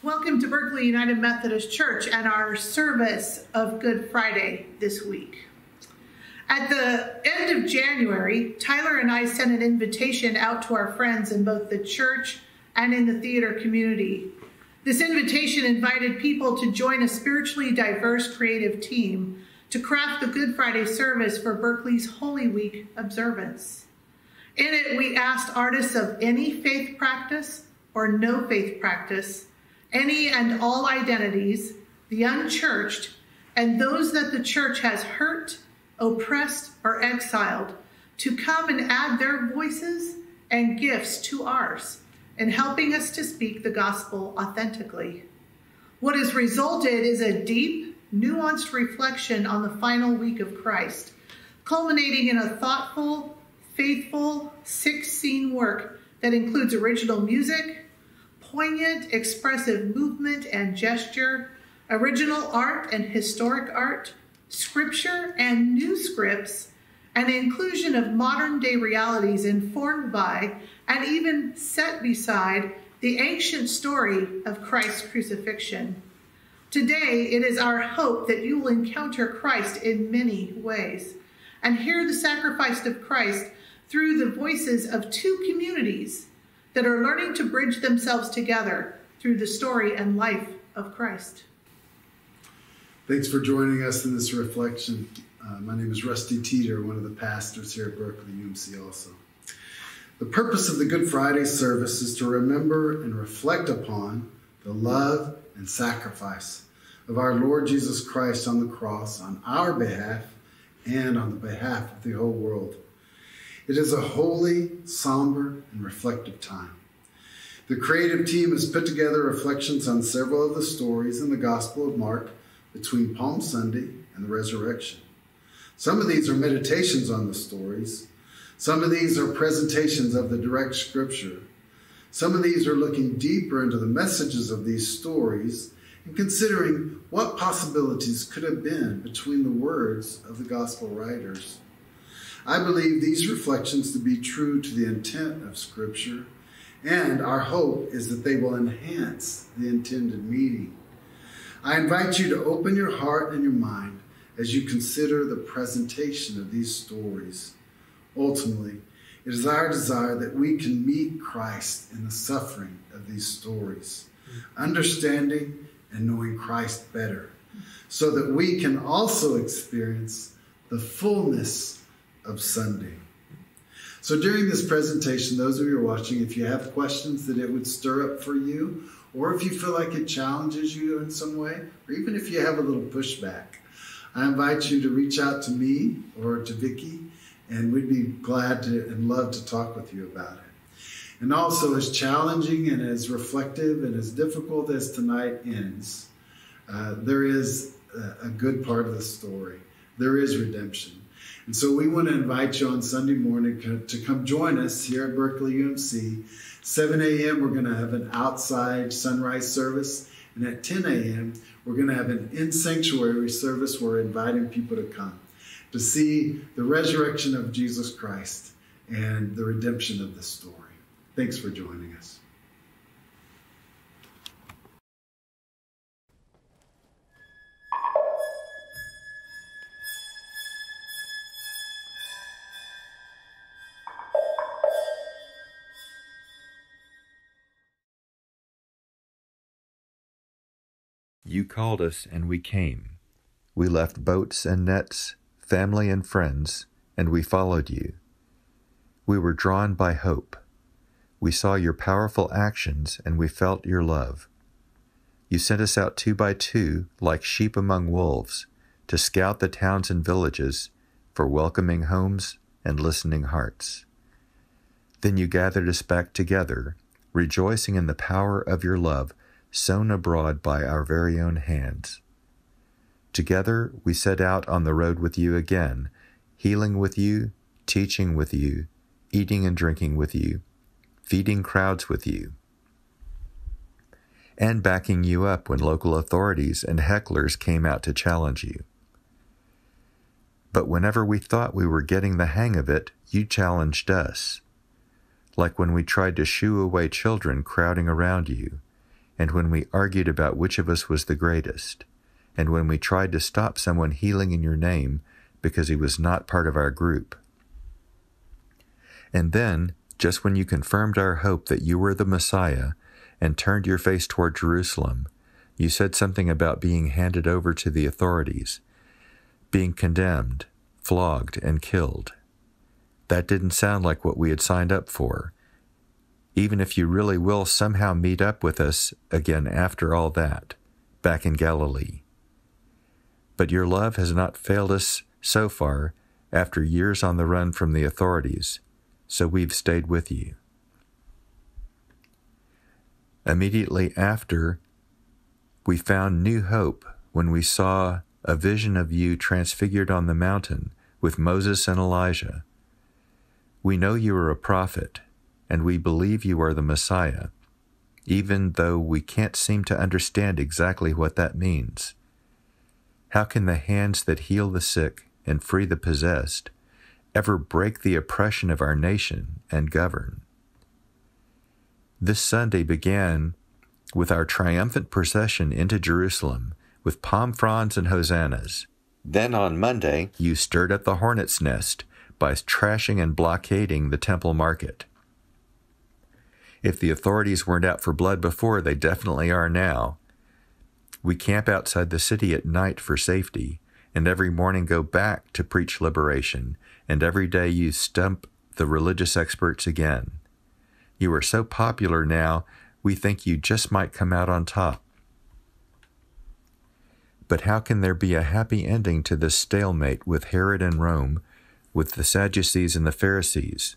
Welcome to Berkeley United Methodist Church and our service of Good Friday this week. At the end of January, Tyler and I sent an invitation out to our friends in both the church and in the theater community. This invitation invited people to join a spiritually diverse creative team to craft the Good Friday service for Berkeley's Holy Week observance. In it, we asked artists of any faith practice or no faith practice, any and all identities, the unchurched, and those that the church has hurt, oppressed, or exiled, to come and add their voices and gifts to ours in helping us to speak the gospel authentically. What has resulted is a deep, nuanced reflection on the final week of Christ, culminating in a thoughtful, faithful, six-scene work that includes original music, poignant, expressive movement and gesture, original art and historic art, scripture and new scripts, and inclusion of modern-day realities informed by and even set beside the ancient story of Christ's crucifixion. Today, it is our hope that you will encounter Christ in many ways and hear the sacrifice of Christ through the voices of two communities that are learning to bridge themselves together through the story and life of Christ. Thanks for joining us in this reflection. My name is Rusty Teeter, one of the pastors here at Berkeley UMC also. The purpose of the Good Friday service is to remember and reflect upon the love and sacrifice of our Lord Jesus Christ on the cross on our behalf and on the behalf of the whole world. It is a holy, somber, and reflective time. The creative team has put together reflections on several of the stories in the Gospel of Mark between Palm Sunday and the resurrection. Some of these are meditations on the stories. Some of these are presentations of the direct scripture. Some of these are looking deeper into the messages of these stories and considering what possibilities could have been between the words of the gospel writers. I believe these reflections to be true to the intent of Scripture, and our hope is that they will enhance the intended meaning. I invite you to open your heart and your mind as you consider the presentation of these stories. Ultimately, it is our desire that we can meet Christ in the suffering of these stories, understanding and knowing Christ better, so that we can also experience the fullness of Sunday. So during this presentation, those of you who are watching, if you have questions that it would stir up for you, or if you feel like it challenges you in some way, or even if you have a little pushback, I invite you to reach out to me or to Vicki, and we'd be glad to and love to talk with you about it. And also, as challenging and as reflective and as difficult as tonight ends, there is a good part of the story. There is redemption. And so we want to invite you on Sunday morning to come join us here at Berkeley UMC. 7 a.m. we're going to have an outside sunrise service. And at 10 a.m. we're going to have an in-sanctuary service where we're inviting people to come to see the resurrection of Jesus Christ and the redemption of the story. Thanks for joining us. You called us, and we came. We left boats and nets, family and friends, and we followed you. We were drawn by hope. We saw your powerful actions, and we felt your love. You sent us out 2 by 2, like sheep among wolves, to scout the towns and villages for welcoming homes and listening hearts. Then you gathered us back together, rejoicing in the power of your love, sown abroad by our very own hands. Together we set out on the road with you again, healing with you, teaching with you, eating and drinking with you, feeding crowds with you, and backing you up when local authorities and hecklers came out to challenge you. But whenever we thought we were getting the hang of it, you challenged us, like when we tried to shoo away children crowding around you, and when we argued about which of us was the greatest, and when we tried to stop someone healing in your name because he was not part of our group. And then, just when you confirmed our hope that you were the Messiah and turned your face toward Jerusalem, you said something about being handed over to the authorities, being condemned, flogged, and killed. That didn't sound like what we had signed up for, even if you really will somehow meet up with us again after all that, back in Galilee. But your love has not failed us so far after years on the run from the authorities, so we've stayed with you. Immediately after, we found new hope when we saw a vision of you transfigured on the mountain with Moses and Elijah. We know you are a prophet, and we believe you are the Messiah, even though we can't seem to understand exactly what that means. How can the hands that heal the sick and free the possessed ever break the oppression of our nation and govern? This Sunday began with our triumphant procession into Jerusalem with palm fronds and hosannas. Then on Monday, you stirred up the hornet's nest by trashing and blockading the temple market. If the authorities weren't out for blood before, they definitely are now. We camp outside the city at night for safety, and every morning go back to preach liberation, and every day you stump the religious experts again. You are so popular now, we think you just might come out on top. But how can there be a happy ending to this stalemate with Herod and Rome, with the Sadducees and the Pharisees?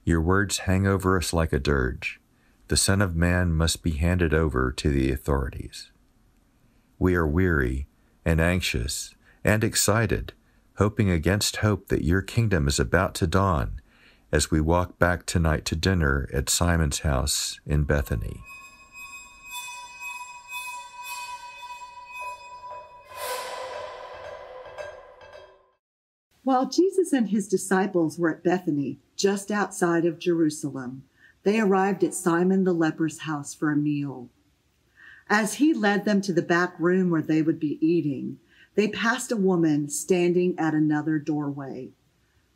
Your words hang over us like a dirge. The Son of Man must be handed over to the authorities. We are weary and anxious and excited, hoping against hope that your kingdom is about to dawn as we walk back tonight to dinner at Simon's house in Bethany. While Jesus and his disciples were at Bethany, just outside of Jerusalem, they arrived at Simon the leper's house for a meal. As he led them to the back room where they would be eating, they passed a woman standing at another doorway.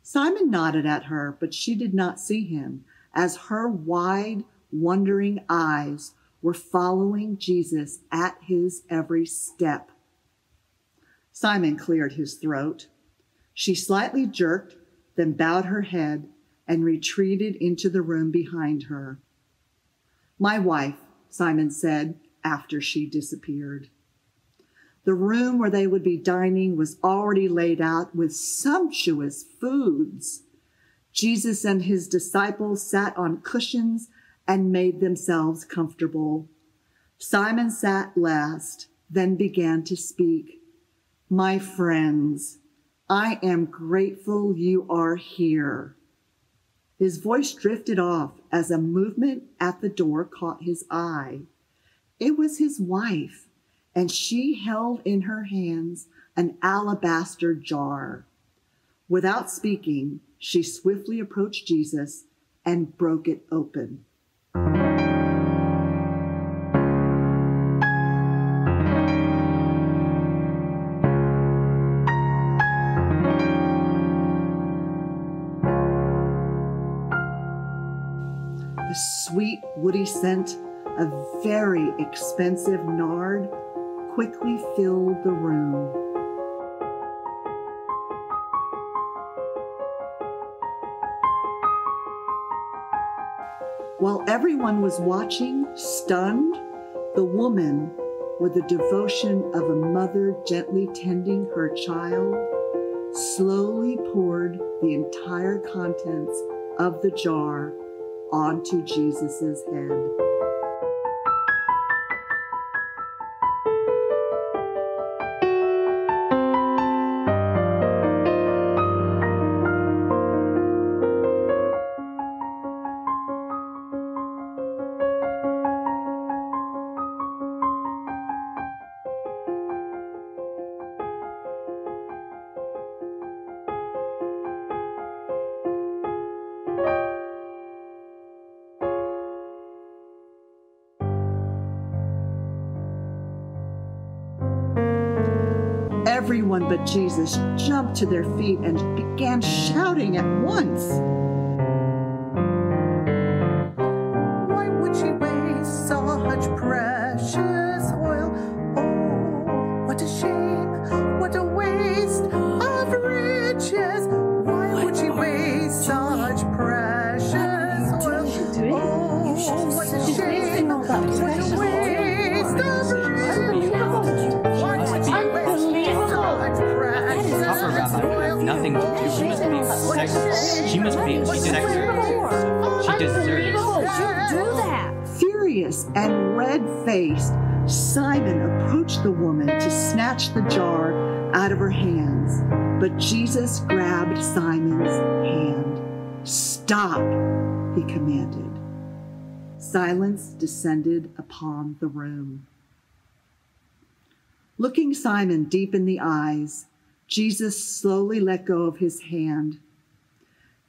Simon nodded at her, but she did not see him, as her wide, wondering eyes were following Jesus at his every step. Simon cleared his throat. She slightly jerked, then bowed her head and retreated into the room behind her. "My wife," Simon said after she disappeared. The room where they would be dining was already laid out with sumptuous foods. Jesus and his disciples sat on cushions and made themselves comfortable. Simon sat last, then began to speak. "My friends, I am grateful you are here." His voice drifted off as a movement at the door caught his eye. It was his wife, and she held in her hands an alabaster jar. Without speaking, she swiftly approached Jesus and broke it open. The sweet, woody scent of very expensive nard quickly filled the room. While everyone was watching, stunned, the woman, with the devotion of a mother gently tending her child, slowly poured the entire contents of the jar onto Jesus' head. Everyone but Jesus jumped to their feet and began shouting at once. Why would she waste such precious oil? Oh, what a shame, what a waste of riches. Why would she waste such precious oil? Oh, what a shame, what a waste of riches. Why would she waste such precious oil? Nothing to do. She must be sex. She did extra. She deserves it. Furious and red-faced, Simon approached the woman to snatch the jar out of her hands. But Jesus grabbed Simon's hand. "Stop," he commanded. Silence descended upon the room. Looking Simon deep in the eyes, Jesus slowly let go of his hand.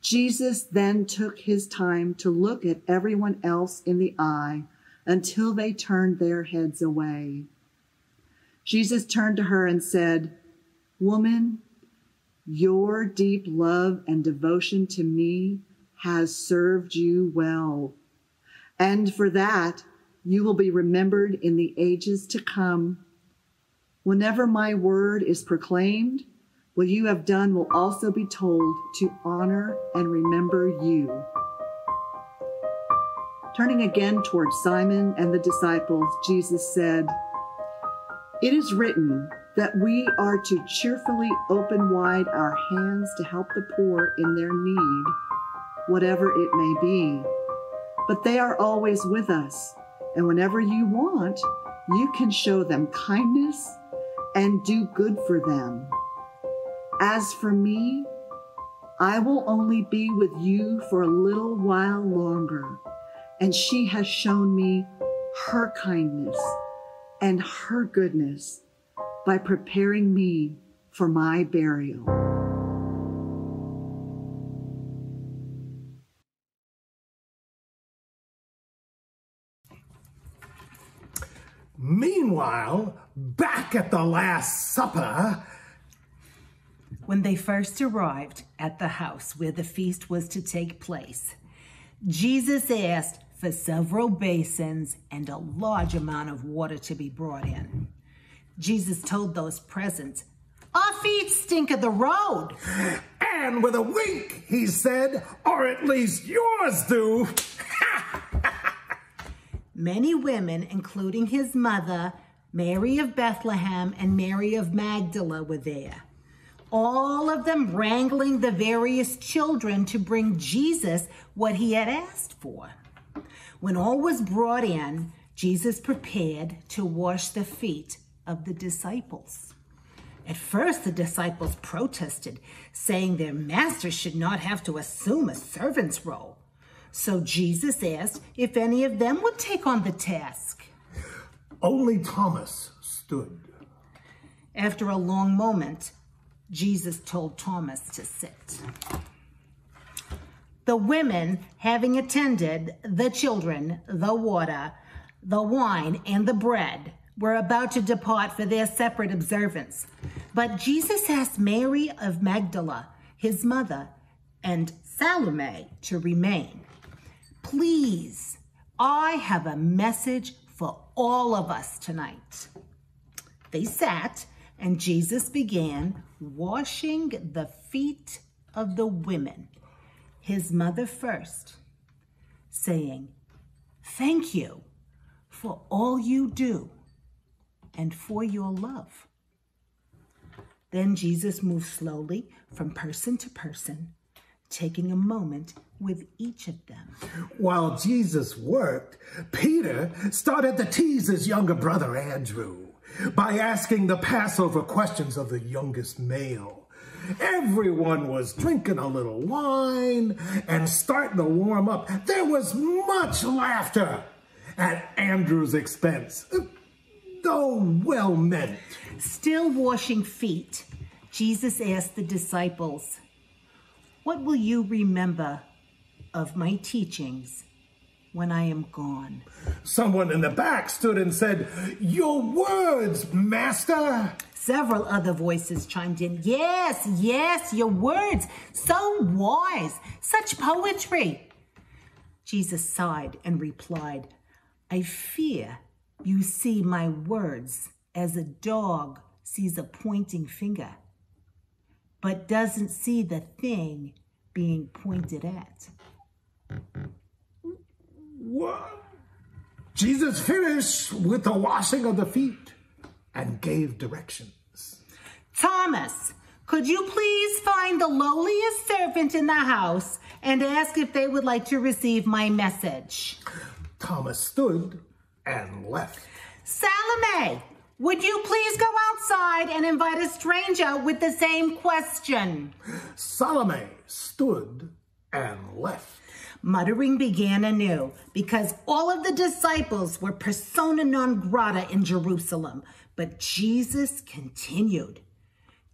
Jesus then took his time to look at everyone else in the eye until they turned their heads away. Jesus turned to her and said, "Woman, your deep love and devotion to me has served you well. And for that, you will be remembered in the ages to come. Whenever my word is proclaimed, what you have done will also be told to honor and remember you." Turning again toward Simon and the disciples, Jesus said, "It is written that we are to cheerfully open wide our hands to help the poor in their need, whatever it may be. But they are always with us, and whenever you want, you can show them kindness and do good for them. As for me, I will only be with you for a little while longer, and she has shown me her kindness and her goodness by preparing me for my burial." Meanwhile, back at the Last Supper, when they first arrived at the house where the feast was to take place, Jesus asked for several basins and a large amount of water to be brought in. Jesus told those present, "Our feet stink of the road." and with a wink, he said, "Or at least yours do." Many women, including his mother, Mary of Bethlehem and Mary of Magdala, were there, all of them wrangling the various children to bring Jesus what he had asked for. When all was brought in, Jesus prepared to wash the feet of the disciples. At first, the disciples protested, saying their master should not have to assume a servant's role. So Jesus asked if any of them would take on the task. Only Thomas stood. After a long moment, Jesus told Thomas to sit. The women, having attended the children, the water, the wine, and the bread, were about to depart for their separate observance. But Jesus asked Mary of Magdala, his mother, and Salome to remain. "Please, I have a message for all of us tonight." They sat, and Jesus began washing the feet of the women, his mother first, saying, "Thank you for all you do and for your love." Then Jesus moved slowly from person to person, taking a moment with each of them. While Jesus worked, Peter started to tease his younger brother Andrew by asking the Passover questions of the youngest male. Everyone was drinking a little wine and starting to warm up. There was much laughter at Andrew's expense, though well meant. Still washing feet, Jesus asked the disciples, "What will you remember of my teachings when I am gone. Someone in the back stood and said, "Your words, Master." Several other voices chimed in. Yes, yes, your words. So wise. Such poetry. Jesus sighed and replied, I fear you see my words as a dog sees a pointing finger, but doesn't see the thing being pointed at. What? Jesus finished with the washing of the feet and gave directions. Thomas, could you please find the lowliest servant in the house and ask if they would like to receive my message? Thomas stood and left. Salome, would you please go outside and invite a stranger with the same question? Salome stood and left. Muttering began anew because all of the disciples were persona non grata in Jerusalem. But Jesus continued,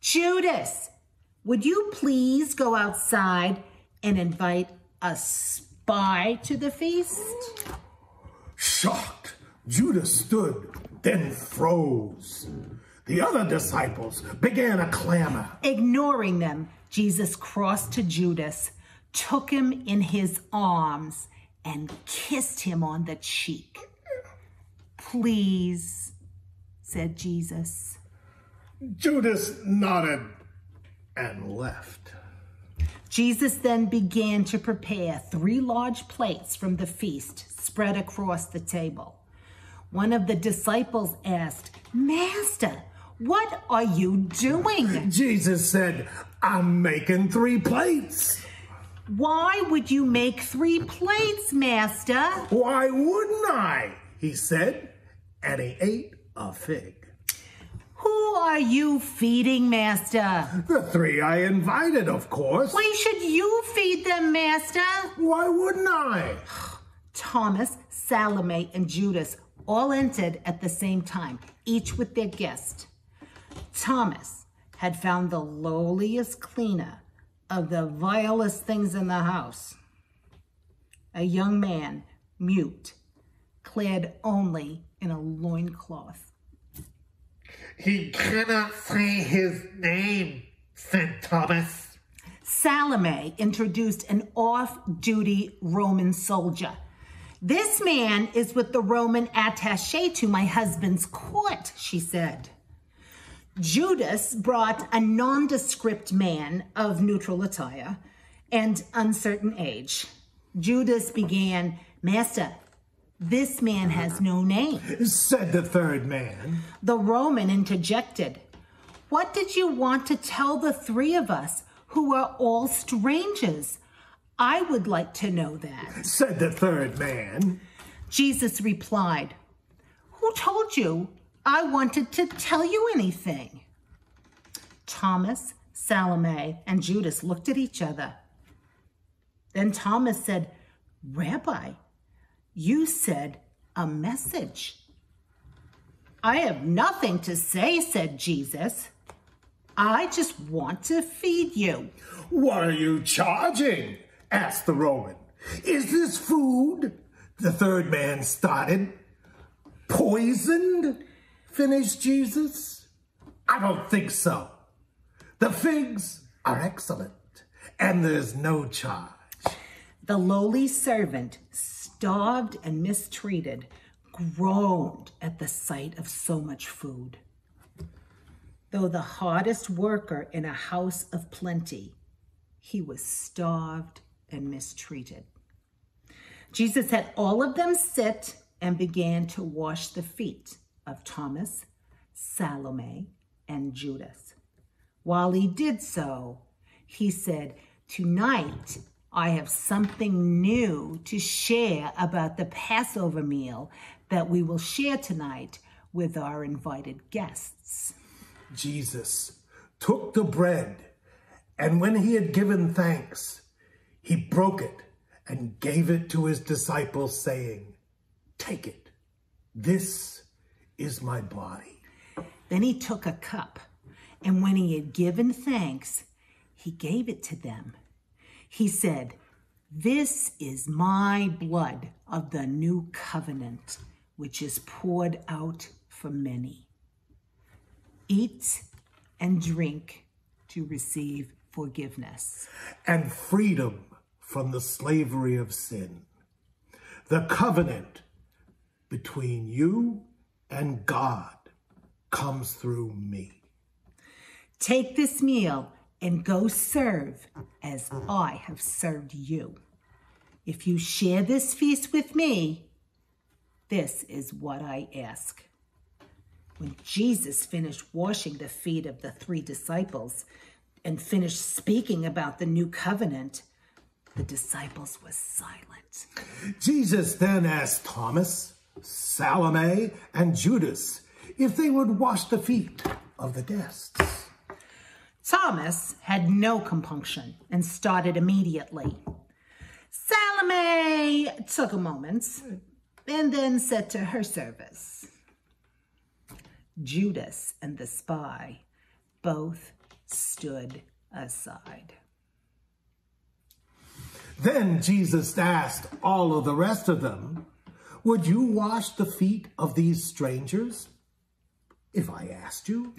Judas, would you please go outside and invite a spy to the feast? Shocked, Judas stood, then froze. The other disciples began a clamor. Ignoring them, Jesus crossed to Judas, took him in his arms, and kissed him on the cheek. Please, said Jesus. Judas nodded and left. Jesus then began to prepare 3 large plates from the feast spread across the table. One of the disciples asked, Master, what are you doing? Jesus said, I'm making 3 plates. Why would you make 3 plates, Master? Why wouldn't I? He said, and he ate a fig. Who are you feeding, Master? The 3 I invited, of course. Why should you feed them, Master? Why wouldn't I? Thomas, Salome, and Judas all entered at the same time, each with their guest. Thomas had found the lowliest cleaner of the vilest things in the house. A young man, mute, clad only in a loincloth. He cannot say his name, said Thomas. Salome introduced an off-duty Roman soldier. This man is with the Roman attaché to my husband's court, she said. Judas brought a nondescript man of neutral attire and uncertain age. Judas began, Master, this man has no name, said the 3rd man. The Roman interjected, what did you want to tell the 3 of us who are all strangers? I would like to know that, said the 3rd man. Jesus replied, who told you I wanted to tell you anything? Thomas, Salome, and Judas looked at each other. Then Thomas said, Rabbi, you said a message. I have nothing to say, said Jesus. I just want to feed you. What are you charging? Asked the Roman. Is this food? The 3rd man started. Poisoned? Finished Jesus. I don't think so. The figs are excellent, and there's no charge. The lowly servant, starved and mistreated, groaned at the sight of so much food. Though the hardest worker in a house of plenty, he was starved and mistreated. Jesus had all of them sit and began to wash the feet of Thomas, Salome, and Judas. While he did so, he said, tonight I have something new to share about the Passover meal that we will share tonight with our invited guests. Jesus took the bread, and when he had given thanks, he broke it and gave it to his disciples, saying, take it. This is my body. Then he took a cup, and when he had given thanks, he gave it to them. He said, This is my blood of the new covenant, which is poured out for many. Eat and drink to receive forgiveness and freedom from the slavery of sin. The covenant between you and God comes through me. Take this meal and go serve as I have served you. If you share this feast with me, this is what I ask. When Jesus finished washing the feet of the 3 disciples and finished speaking about the new covenant, the disciples were silent. Jesus then asked Thomas, Salome, and Judas if they would wash the feet of the guests. Thomas had no compunction and started immediately. Salome took a moment and then said to her service. Judas and the spy both stood aside. Then Jesus asked all of the rest of them, would you wash the feet of these strangers if I asked you?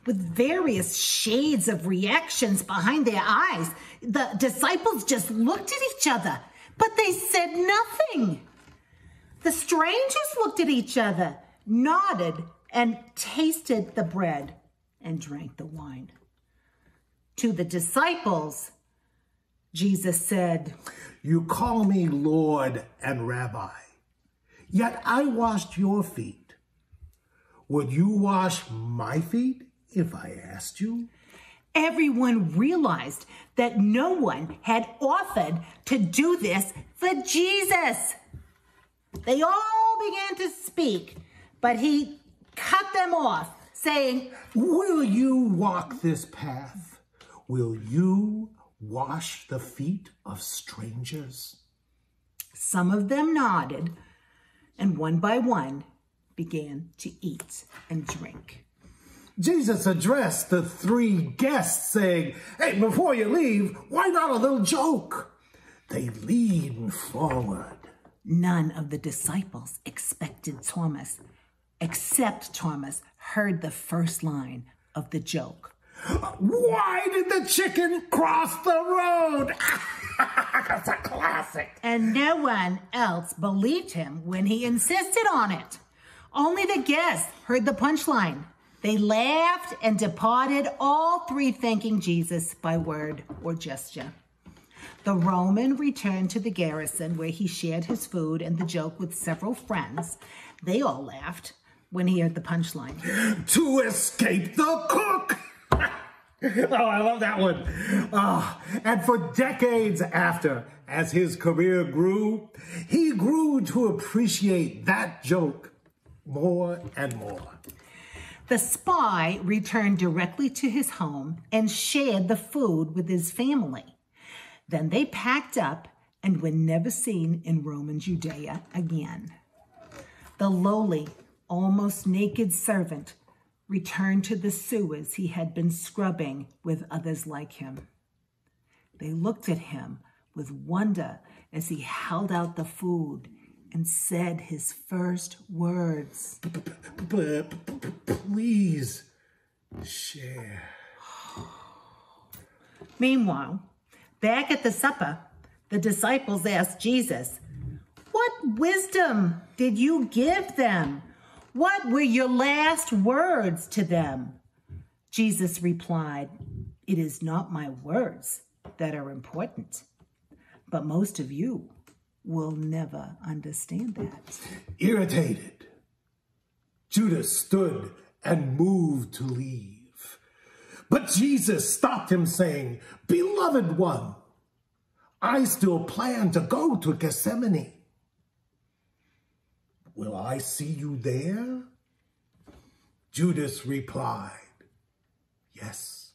With various shades of reactions behind their eyes, the disciples just looked at each other, but they said nothing. The strangers looked at each other, nodded, and tasted the bread and drank the wine. To the disciples, Jesus said, you call me Lord and Rabbi, yet I washed your feet. Would you wash my feet if I asked you? Everyone realized that no one had offered to do this for Jesus. They all began to speak, but he cut them off, saying, will you walk this path? Will you wash the feet of strangers? Some of them nodded, and one by one began to eat and drink. Jesus addressed the 3 guests, saying, hey, before you leave, why not a little joke? They leaned forward. None of the disciples expected Thomas, except Thomas heard the first line of the joke. Why did the chicken cross the road? That's a classic. And no one else believed him when he insisted on it. Only the guests heard the punchline. They laughed and departed, all 3 thanking Jesus by word or gesture. The Roman returned to the garrison where he shared his food and the joke with several friends. They all laughed when he heard the punchline. To escape the cook! Oh, I love that one. And for decades after, as his career grew, he grew to appreciate that joke more and more. The spy returned directly to his home and shared the food with his family. Then they packed up and were never seen in Roman Judea again. The lowly, almost naked servant returned to the sewers he had been scrubbing with others like him. They looked at him with wonder as he held out the food and said his first words. Please share. Meanwhile, back at the supper, the disciples asked Jesus, what wisdom did you give them? What were your last words to them? Jesus replied, it is not my words that are important, but most of you will never understand that. Irritated, Judas stood and moved to leave. But Jesus stopped him, saying, beloved one, I still plan to go to Gethsemane. Will I see you there? Judas replied, yes.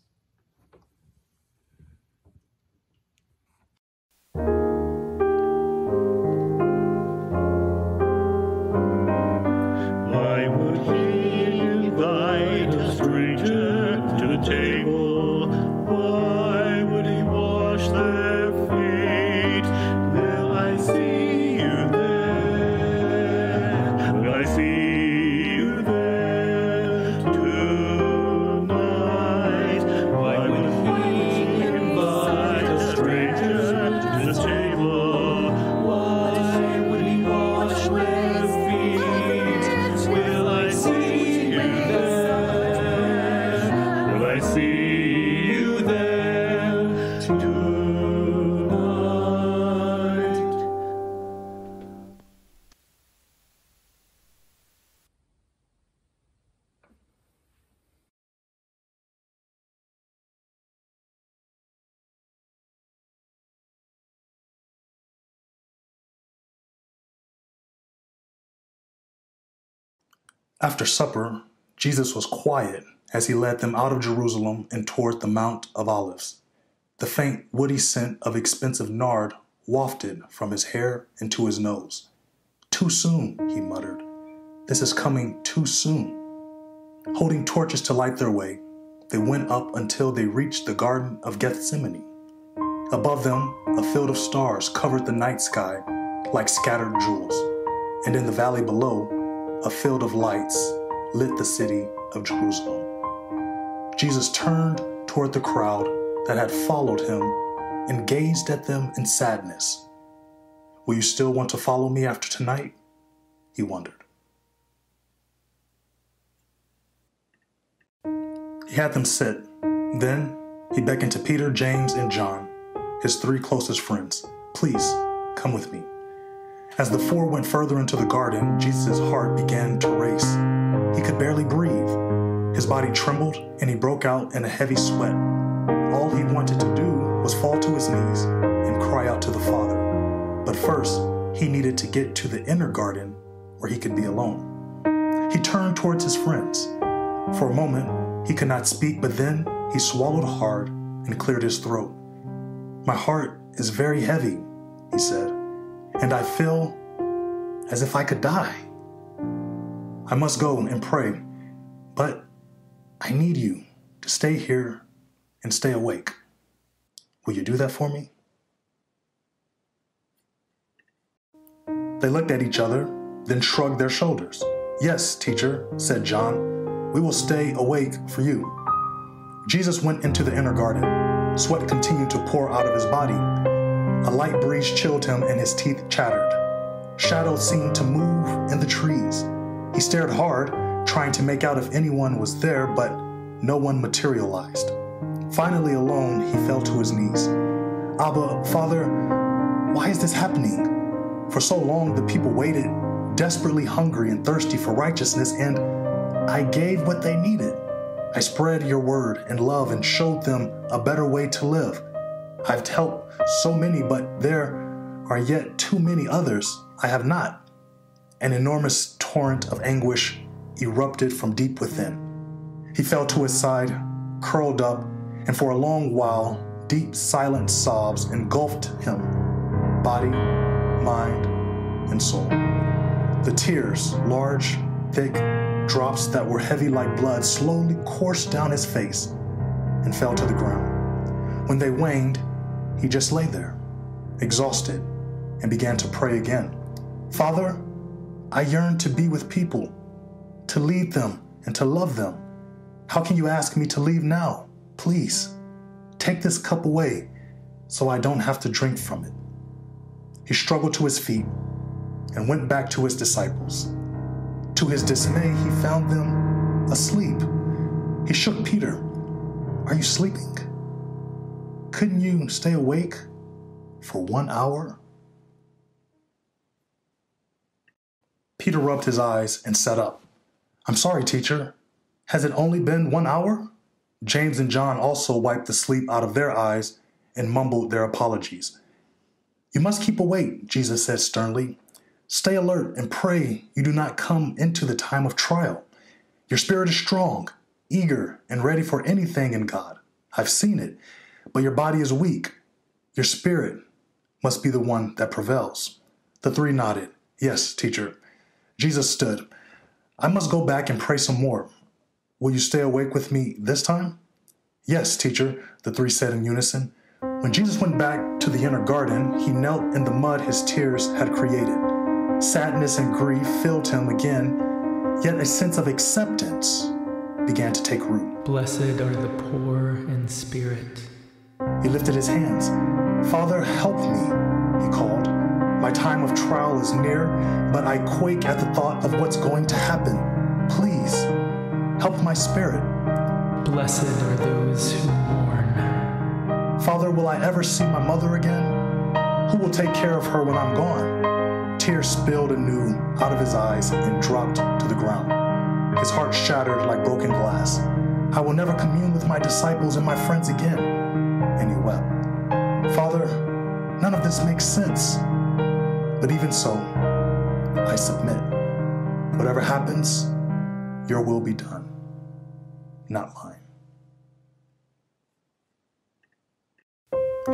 Why would he invite a stranger to the table? Why would he wash their feet? After supper, Jesus was quiet as he led them out of Jerusalem and toward the Mount of Olives. The faint, woody scent of expensive nard wafted from his hair into his nose. "Too soon," he muttered. "This is coming too soon." Holding torches to light their way, they went up until they reached the Garden of Gethsemane. Above them, a field of stars covered the night sky like scattered jewels, and in the valley below, a field of lights lit the city of Jerusalem. Jesus turned toward the crowd that had followed him and gazed at them in sadness. "Will you still want to follow me after tonight?" he wondered. He had them sit. Then he beckoned to Peter, James, and John, his three closest friends. "Please, come with me." As the four went further into the garden, Jesus' heart began to race. He could barely breathe. His body trembled, and he broke out in a heavy sweat. All he wanted to do was fall to his knees and cry out to the Father. But first, he needed to get to the inner garden where he could be alone. He turned towards his friends. For a moment, he could not speak, but then he swallowed hard and cleared his throat. "My heart is very heavy," he said, "and I feel as if I could die. I must go and pray, but I need you to stay here and stay awake. Will you do that for me?" They looked at each other, then shrugged their shoulders. "Yes, teacher," said John. "We will stay awake for you." Jesus went into the inner garden. Sweat continued to pour out of his body. A light breeze chilled him and his teeth chattered. Shadows seemed to move in the trees. He stared hard, trying to make out if anyone was there, but no one materialized. Finally alone, he fell to his knees. "Abba, Father, why is this happening? For so long the people waited, desperately hungry and thirsty for righteousness, and I gave what they needed. I spread your word and love and showed them a better way to live. I've helped so many, but there are yet too many others I have not." An enormous torrent of anguish erupted from deep within. He fell to his side, curled up, and for a long while, deep, silent sobs engulfed him, body, mind, and soul. The tears, large, thick drops that were heavy like blood, slowly coursed down his face and fell to the ground. When they waned, he just lay there, exhausted, and began to pray again. "Father, I yearn to be with people, to lead them and to love them. How can you ask me to leave now? Please, take this cup away so I don't have to drink from it." He struggled to his feet and went back to his disciples. To his dismay, he found them asleep. He shook Peter. "Are you sleeping? Couldn't you stay awake for 1 hour?" Peter rubbed his eyes and sat up. "I'm sorry, teacher. Has it only been 1 hour?" James and John also wiped the sleep out of their eyes and mumbled their apologies. "You must keep awake," Jesus said sternly. "Stay alert and pray you do not come into the time of trial. Your spirit is strong, eager, and ready for anything in God. I've seen it, but your body is weak. Your spirit must be the one that prevails." The three nodded. "Yes, teacher." Jesus stood. "I must go back and pray some more. Will you stay awake with me this time?" "Yes, teacher," the three said in unison. When Jesus went back to the inner garden, he knelt in the mud his tears had created. Sadness and grief filled him again, yet a sense of acceptance began to take root. "Blessed are the poor in spirit." He lifted his hands. "Father, help me," he called. "My time of trial is near, but I quake at the thought of what's going to happen. Please, help my spirit." "Blessed are those who mourn." "Father, will I ever see my mother again? Who will take care of her when I'm gone?" Tears spilled anew out of his eyes and dropped to the ground. His heart shattered like broken glass. "I will never commune with my disciples and my friends again." And he wept. "Father, none of this makes sense. But even so, I submit. Whatever happens, your will be done, not mine.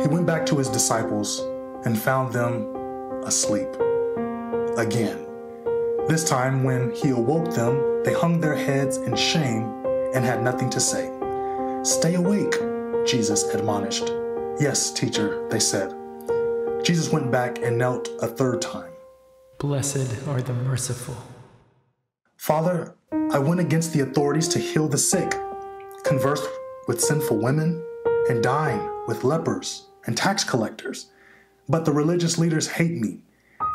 He went back to his disciples and found them asleep again. This time, when he awoke them, they hung their heads in shame and had nothing to say. "Stay awake," Jesus admonished. "Yes, teacher," they said. Jesus went back and knelt a third time. "Blessed are the merciful." "Father, I went against the authorities to heal the sick, conversed with sinful women, and dined with lepers and tax collectors. But the religious leaders hate me,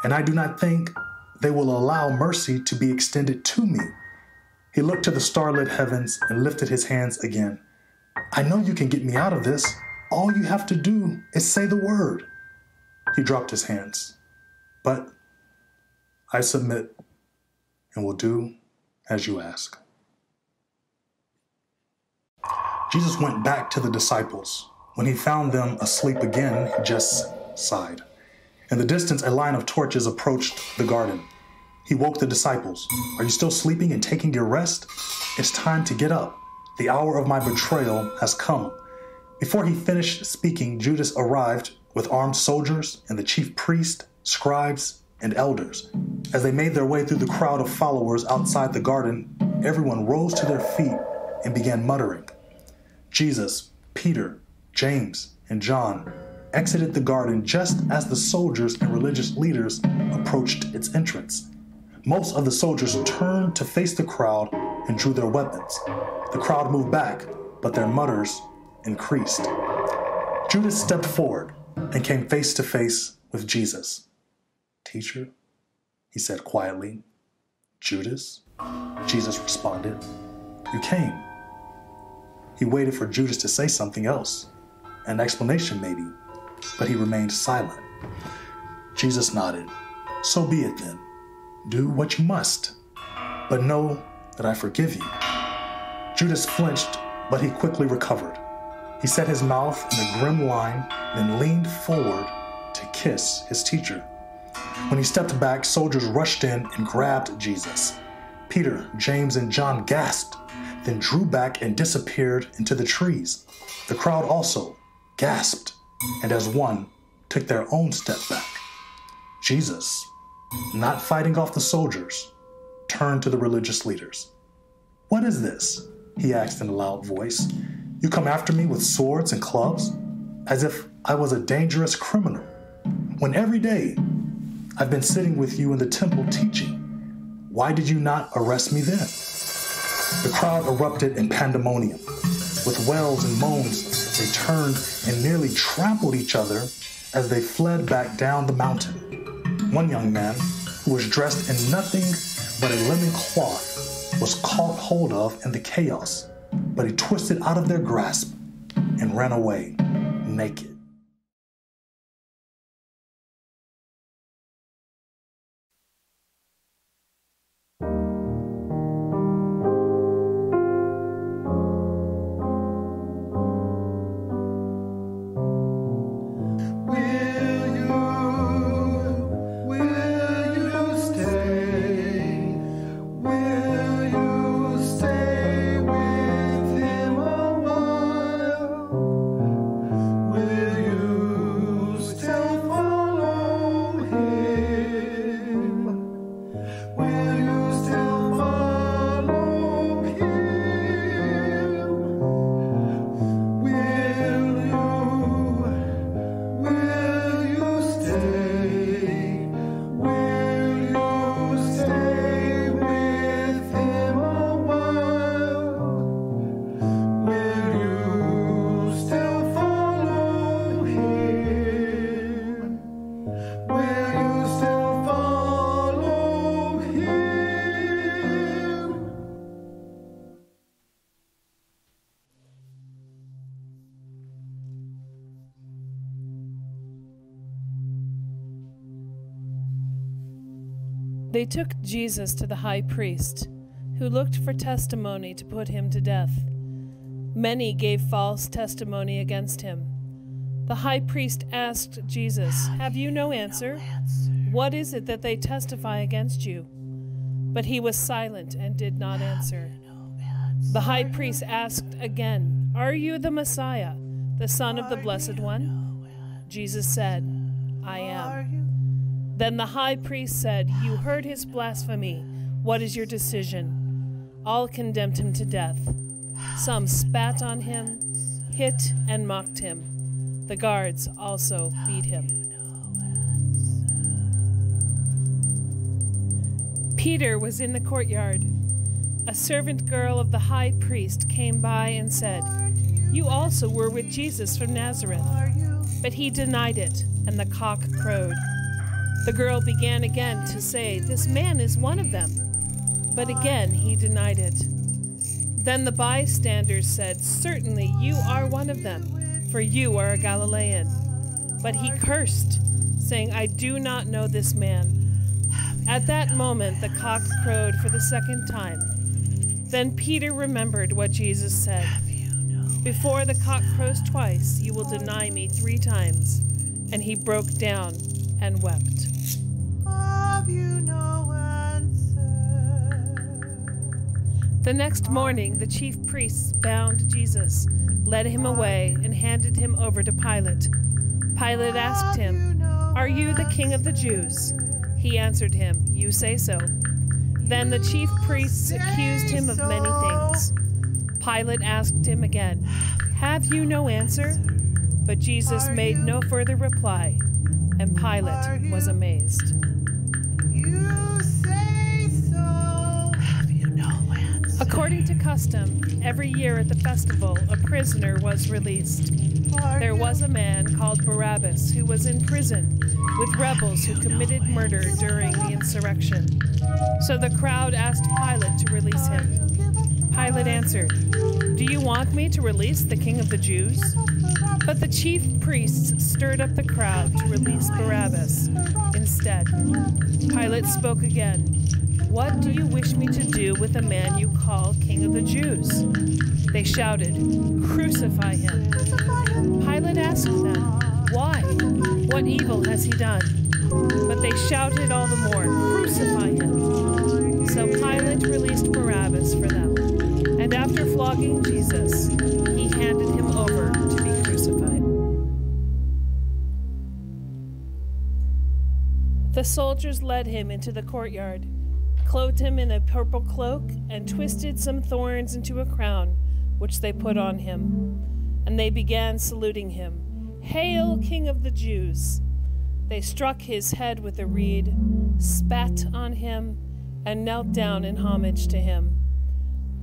and I do not think they will allow mercy to be extended to me." He looked to the starlit heavens and lifted his hands again. "I know you can get me out of this. All you have to do is say the word." He dropped his hands. "But I submit and will do as you ask." Jesus went back to the disciples. When he found them asleep again, he just sighed. In the distance, a line of torches approached the garden. He woke the disciples. "Are you still sleeping and taking your rest? It's time to get up. The hour of my betrayal has come." Before he finished speaking, Judas arrived with armed soldiers and the chief priests, scribes, and elders. As they made their way through the crowd of followers outside the garden, everyone rose to their feet and began muttering. Jesus, Peter, James, and John exited the garden just as the soldiers and religious leaders approached its entrance. Most of the soldiers turned to face the crowd and drew their weapons. The crowd moved back, but their mutters increased. Judas stepped forward and came face to face with Jesus. "Teacher," he said quietly. "Judas?" Jesus responded. "You came." He waited for Judas to say something else, an explanation maybe, but he remained silent. Jesus nodded. "So be it then. Do what you must, but know that I forgive you." Judas flinched, but he quickly recovered. He set his mouth in a grim line, then leaned forward to kiss his teacher. When he stepped back, soldiers rushed in and grabbed Jesus. Peter, James, and John gasped, then drew back and disappeared into the trees. The crowd also gasped, and as one, took their own step back. Jesus, not fighting off the soldiers, turned to the religious leaders. "What is this?" he asked in a loud voice. "You come after me with swords and clubs, as if I was a dangerous criminal, when every day I've been sitting with you in the temple teaching. Why did you not arrest me then?" The crowd erupted in pandemonium. With wails and moans, they turned and nearly trampled each other as they fled back down the mountain. One young man, who was dressed in nothing but a linen cloth, was caught hold of in the chaos, but he twisted out of their grasp and ran away naked. They took Jesus to the high priest, who looked for testimony to put him to death. Many gave false testimony against him. The high priest asked Jesus, "Have you no answer? What is it that they testify against you?" But he was silent and did not answer. The high priest asked again, "Are you the Messiah, the Son of the Blessed One?" Jesus said, "I am." Then the high priest said, "You heard his blasphemy. What is your decision?" All condemned him to death. Some spat on him, hit and mocked him. The guards also beat him. Peter was in the courtyard. A servant girl of the high priest came by and said, "You also were with Jesus from Nazareth." But he denied it, and the cock crowed. The girl began again to say, "This man is one of them." But again he denied it. Then the bystanders said, "Certainly you are one of them, for you are a Galilean." But he cursed, saying, "I do not know this man." At that moment the cock crowed for the second time. Then Peter remembered what Jesus said, "Before the cock crows twice, you will deny me 3 times." And he broke down and wept. Have you no answer? The next morning the chief priests bound Jesus, led him away, and handed him over to Pilate. Pilate asked him, "Are you the king of the Jews?" He answered him, "You say so." Then the chief priests accused him of many things. Pilate asked him again, "Have you no answer?" But Jesus made no further reply, and Pilate was amazed. You say so. Have you no answer? According to custom, every year at the festival, a prisoner was released. There was a man called Barabbas who was in prison with rebels who committed murder during the insurrection. So the crowd asked Pilate to release him. Pilate answered, "Do you want me to release the king of the Jews?" But the chief priests stirred up the crowd to release Barabbas instead. Pilate spoke again, "What do you wish me to do with the man you call King of the Jews?" They shouted, "Crucify him." Pilate asked them, "Why? What evil has he done?" But they shouted all the more, "Crucify him." So Pilate released Barabbas for them, and after flogging Jesus, he handed him over to be crucified. The soldiers led him into the courtyard, clothed him in a purple cloak, and twisted some thorns into a crown, which they put on him. And they began saluting him, "Hail, King of the Jews!" They struck his head with a reed, spat on him, and knelt down in homage to him.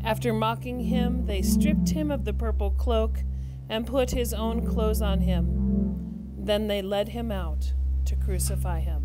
After mocking him, they stripped him of the purple cloak and put his own clothes on him. Then they led him out to crucify him.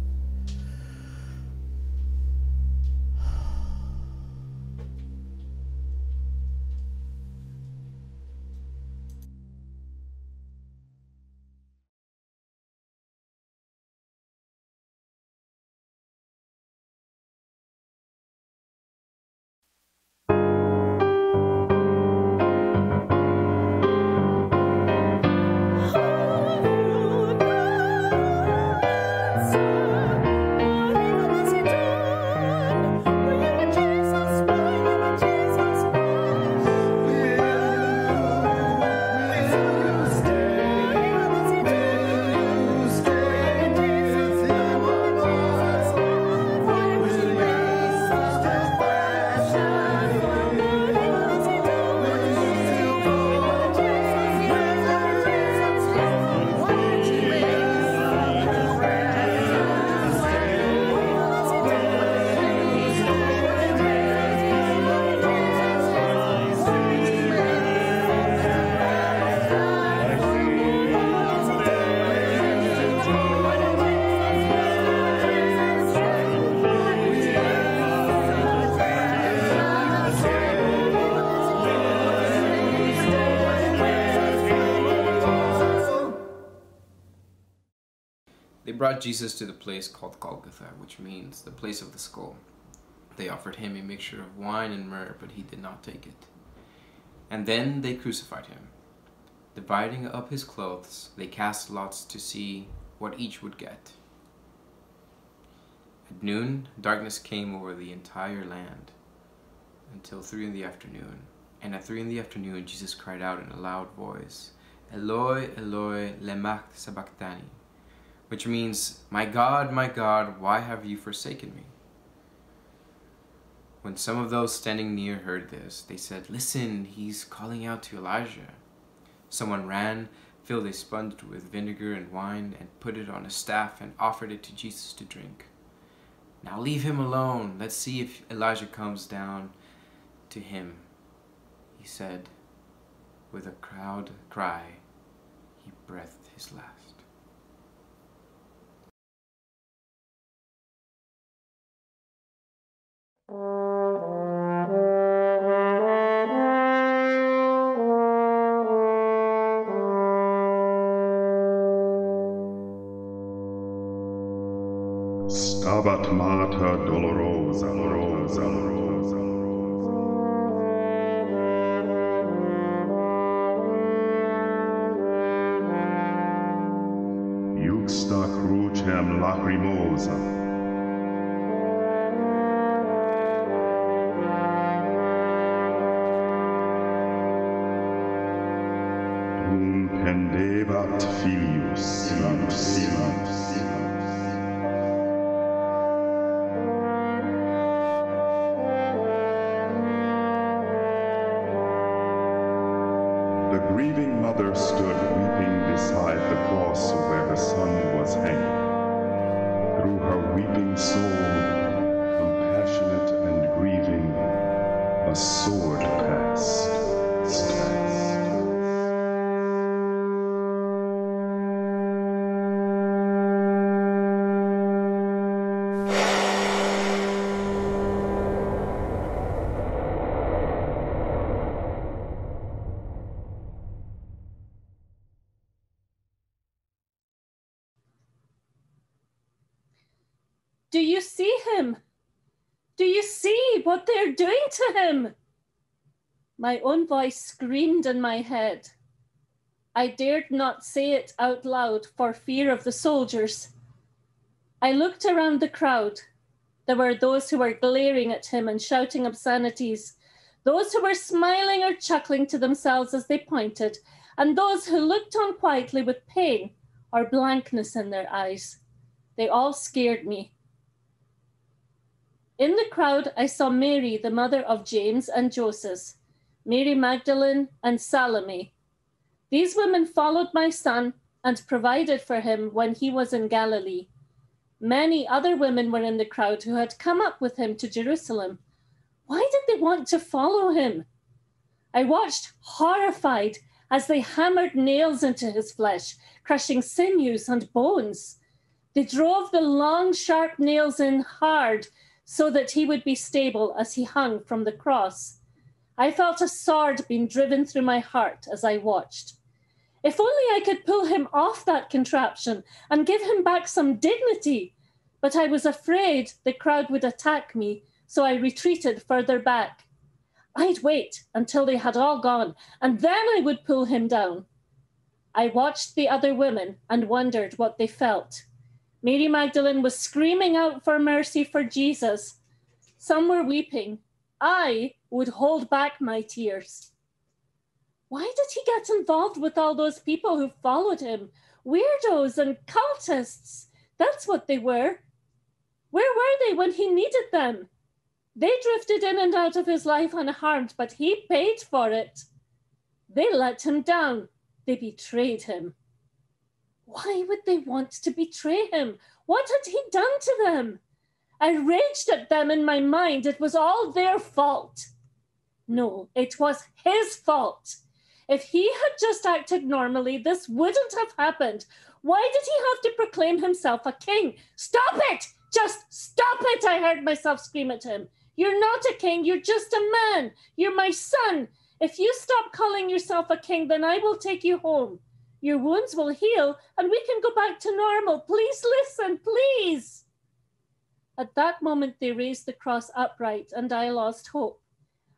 They brought Jesus to the place called Golgotha, which means the place of the skull. They offered him a mixture of wine and myrrh, but he did not take it. And then they crucified him. Dividing up his clothes, they cast lots to see what each would get. At noon, darkness came over the entire land until 3 in the afternoon. And at 3 in the afternoon, Jesus cried out in a loud voice, Eloi, Eloi, lema sabachthani, which means, my God, why have you forsaken me? When some of those standing near heard this, they said, listen, he's calling out to Elijah. Someone ran, filled a sponge with vinegar and wine, and put it on a staff and offered it to Jesus to drink. Now leave him alone. Let's see if Elijah comes down to him, he said. With a loud cry, he breathed his last. Stabat Mater dolorosa, dolorosa, dolorosa. Iuxta crucem lacrimosa. Dum pendebat filius, silans. The grieving mother stood weeping beside the cross where her son was hanging. Through her weeping soul, compassionate and grieving, a sword passed. Do you see him? Do you see what they're doing to him? My own voice screamed in my head. I dared not say it out loud for fear of the soldiers. I looked around the crowd. There were those who were glaring at him and shouting obscenities, those who were smiling or chuckling to themselves as they pointed, and those who looked on quietly with pain or blankness in their eyes. They all scared me. In the crowd, I saw Mary, the mother of James and Joseph, Mary Magdalene and Salome. These women followed my son and provided for him when he was in Galilee. Many other women were in the crowd who had come up with him to Jerusalem. Why did they want to follow him? I watched horrified as they hammered nails into his flesh, crushing sinews and bones. They drove the long, sharp nails in hard so that he would be stable as he hung from the cross. I felt a sword being driven through my heart as I watched. If only I could pull him off that contraption and give him back some dignity. But I was afraid the crowd would attack me, so I retreated further back. I'd wait until they had all gone, and then I would pull him down. I watched the other women and wondered what they felt. Mary Magdalene was screaming out for mercy for Jesus. Some were weeping. I would hold back my tears. Why did he get involved with all those people who followed him? Weirdos and cultists. That's what they were. Where were they when he needed them? They drifted in and out of his life unharmed, but he paid for it. They let him down. They betrayed him. Why would they want to betray him? What had he done to them? I raged at them in my mind. It was all their fault. No, it was his fault. If he had just acted normally, this wouldn't have happened. Why did he have to proclaim himself a king? Stop it! Just stop it! I heard myself scream at him. You're not a king. You're just a man. You're my son. If you stop calling yourself a king, then I will take you home. Your wounds will heal and we can go back to normal. Please listen, please. At that moment, they raised the cross upright and I lost hope.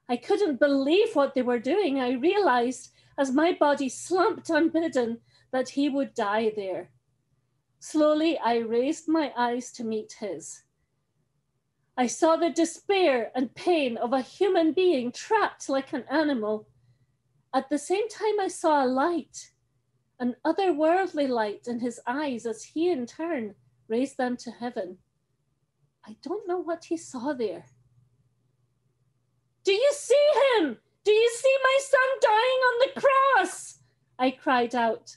I couldn't believe what they were doing. I realized as my body slumped unbidden that he would die there. Slowly, I raised my eyes to meet his. I saw the despair and pain of a human being trapped like an animal. At the same time, I saw a light, an otherworldly light in his eyes as he in turn raised them to heaven. I don't know what he saw there. Do you see him? Do you see my son dying on the cross? I cried out.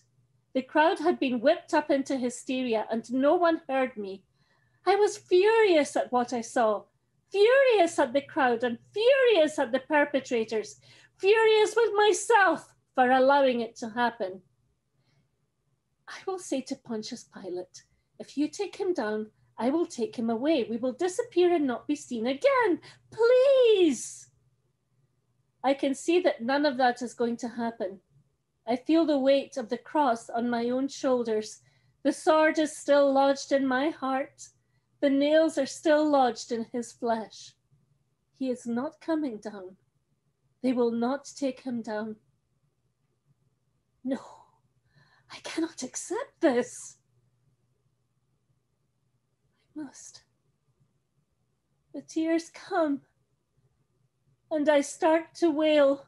The crowd had been whipped up into hysteria and no one heard me. I was furious at what I saw, furious at the crowd and furious at the perpetrators, furious with myself for allowing it to happen. I will say to Pontius Pilate, if you take him down, I will take him away. We will disappear and not be seen again. Please. I can see that none of that is going to happen. I feel the weight of the cross on my own shoulders. The sword is still lodged in my heart. The nails are still lodged in his flesh. He is not coming down. They will not take him down. No, I cannot accept this. I must. The tears come, and I start to wail.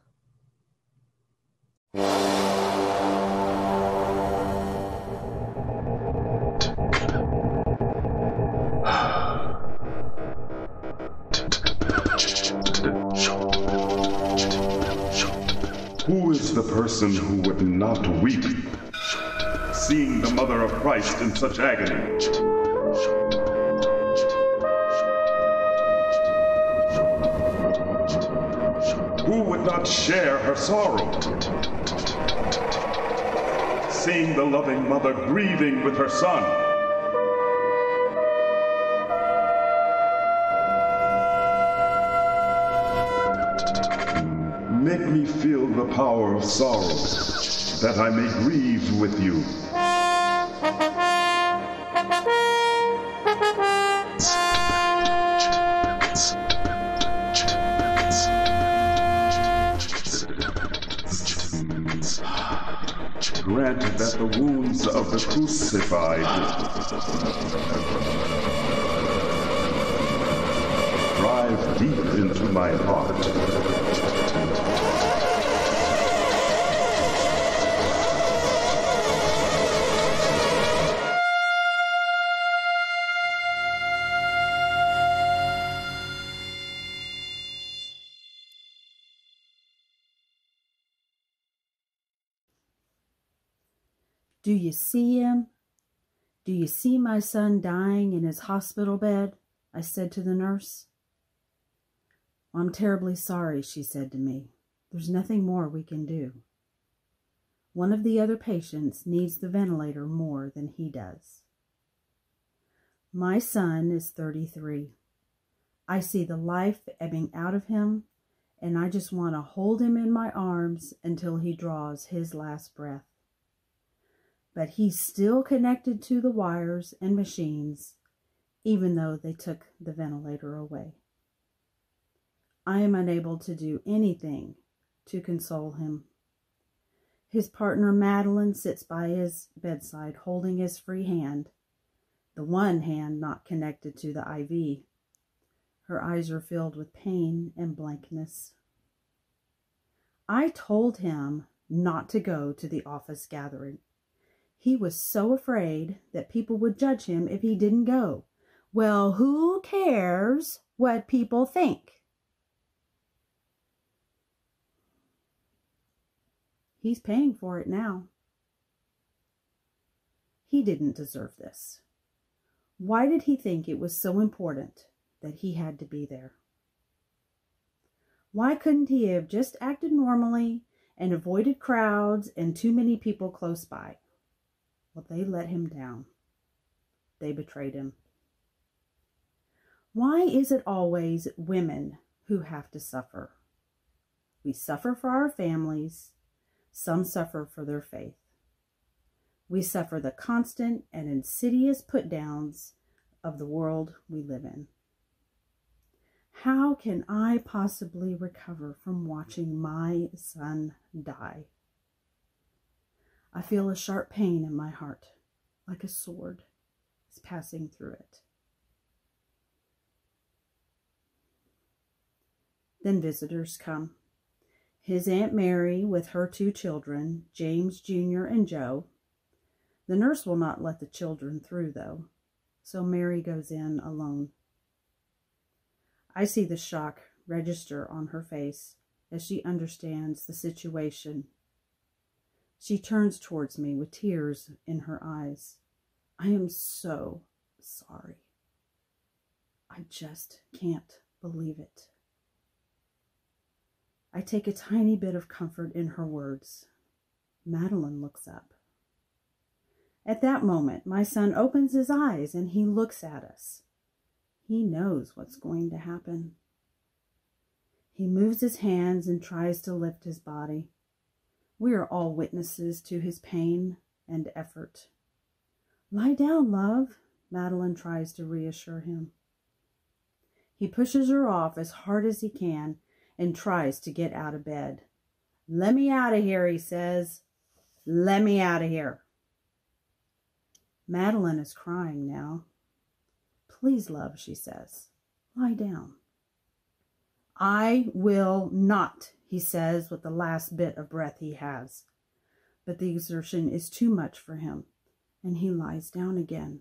Who is the person who would not weep, seeing the mother of Christ in such agony? Who would not share her sorrow, seeing the loving mother grieving with her son? Make me feel the power of sorrow, that I may grieve with you. Grant that the wounds of the crucified drive deep into my heart. Do you see him? Do you see my son dying in his hospital bed? I said to the nurse. I'm terribly sorry, she said to me. There's nothing more we can do. One of the other patients needs the ventilator more than he does. My son is 33. I see the life ebbing out of him, and I just want to hold him in my arms until he draws his last breath. But he's still connected to the wires and machines, even though they took the ventilator away. I am unable to do anything to console him. His partner Madeline sits by his bedside holding his free hand, the one hand not connected to the IV. Her eyes are filled with pain and blankness. I told him not to go to the office gathering. He was so afraid that people would judge him if he didn't go. Well, who cares what people think? He's paying for it now. He didn't deserve this. Why did he think it was so important that he had to be there? Why couldn't he have just acted normally and avoided crowds and too many people close by? Well, they let him down. They betrayed him. Why is it always women who have to suffer? We suffer for our families. Some suffer for their faith. We suffer the constant and insidious put-downs of the world we live in. How can I possibly recover from watching my son die? I feel a sharp pain in my heart, like a sword is passing through it. Then visitors come. His Aunt Mary with her 2 children, James Jr. and Joe. The nurse will not let the children through, though, so Mary goes in alone. I see the shock register on her face as she understands the situation. She turns towards me with tears in her eyes. I am so sorry. I just can't believe it. I take a tiny bit of comfort in her words. Madeline looks up. At that moment, my son opens his eyes and he looks at us. He knows what's going to happen. He moves his hands and tries to lift his body. We are all witnesses to his pain and effort. Lie down, love, Madeline tries to reassure him. He pushes her off as hard as he can and tries to get out of bed. Let me out of here, he says. Let me out of here. Madeline is crying now. Please, love, she says. Lie down. I will not, he says with the last bit of breath he has. But the exertion is too much for him, and he lies down again.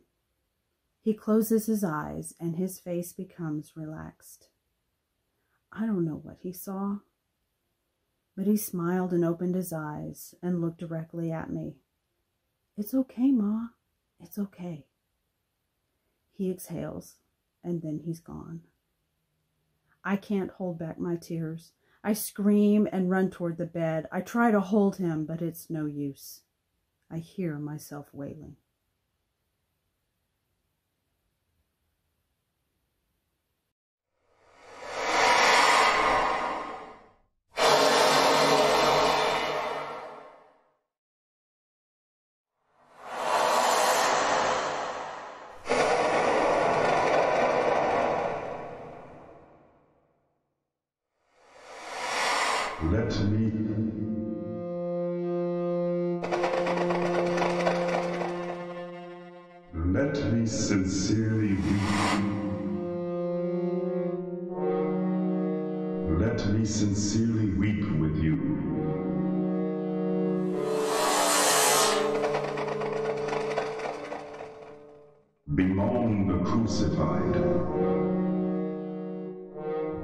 He closes his eyes, and his face becomes relaxed. I don't know what he saw, but he smiled and opened his eyes and looked directly at me. It's okay, Ma. It's okay. He exhales, and then he's gone. I can't hold back my tears. I scream and run toward the bed. I try to hold him, but it's no use. I hear myself wailing. Let me sincerely weep. Let me sincerely weep with you. Bemoan the crucified,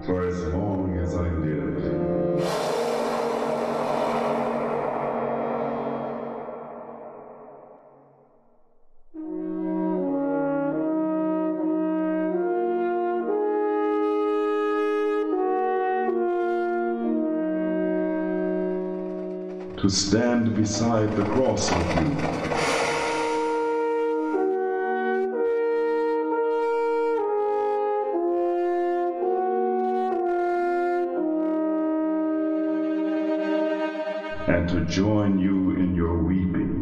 for as long as I live. To stand beside the cross with you. And to join you in your weeping.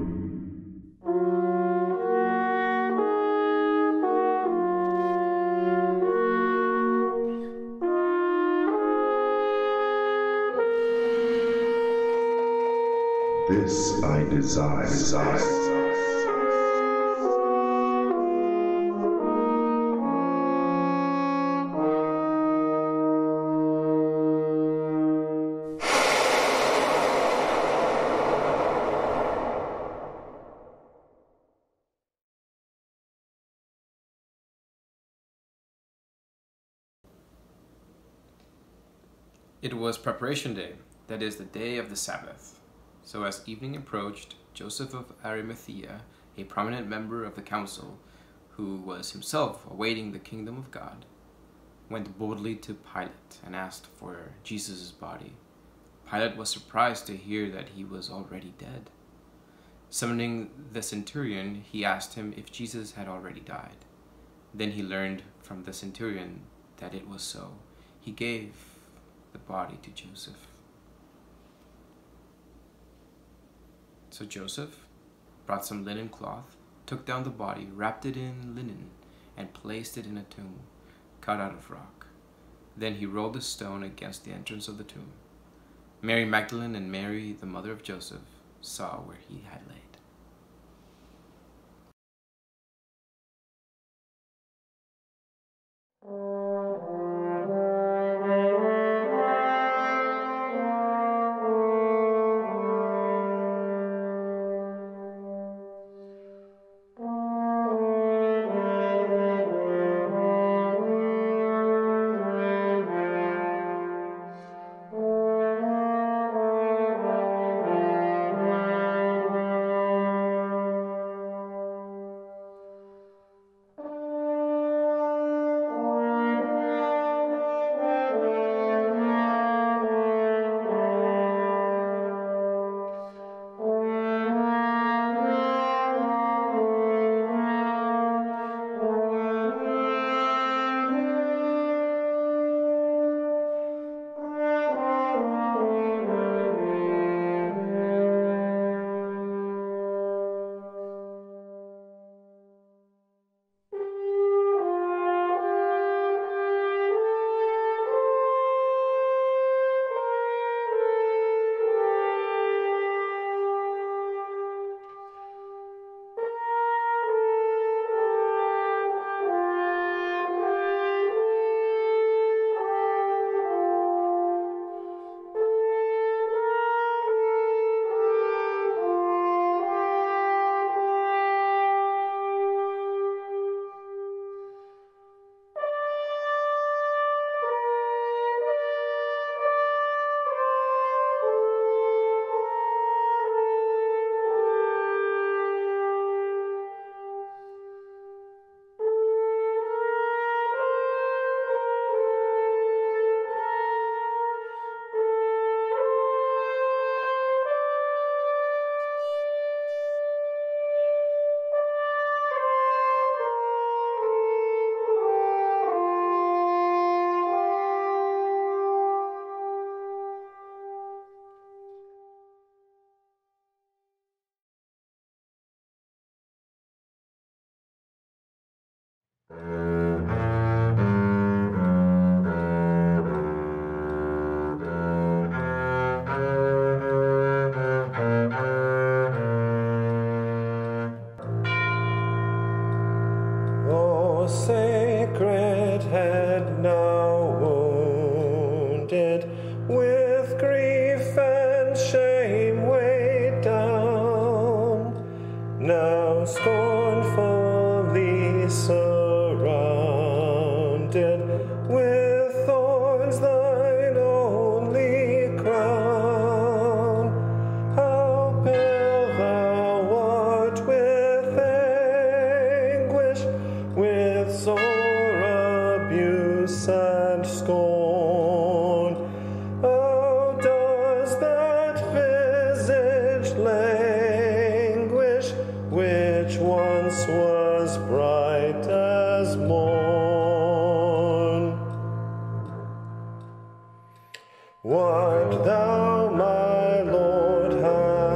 This I desire. It was preparation day, that is the day of the Sabbath. So as evening approached, Joseph of Arimathea, a prominent member of the council, who was himself awaiting the kingdom of God, went boldly to Pilate and asked for Jesus' body. Pilate was surprised to hear that he was already dead. Summoning the centurion, he asked him if Jesus had already died. Then he learned from the centurion that it was so. He gave the body to Joseph. So Joseph brought some linen cloth, took down the body, wrapped it in linen, and placed it in a tomb cut out of rock. Then he rolled a stone against the entrance of the tomb. Mary Magdalene and Mary, the mother of Joseph, saw where he had laid.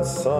Son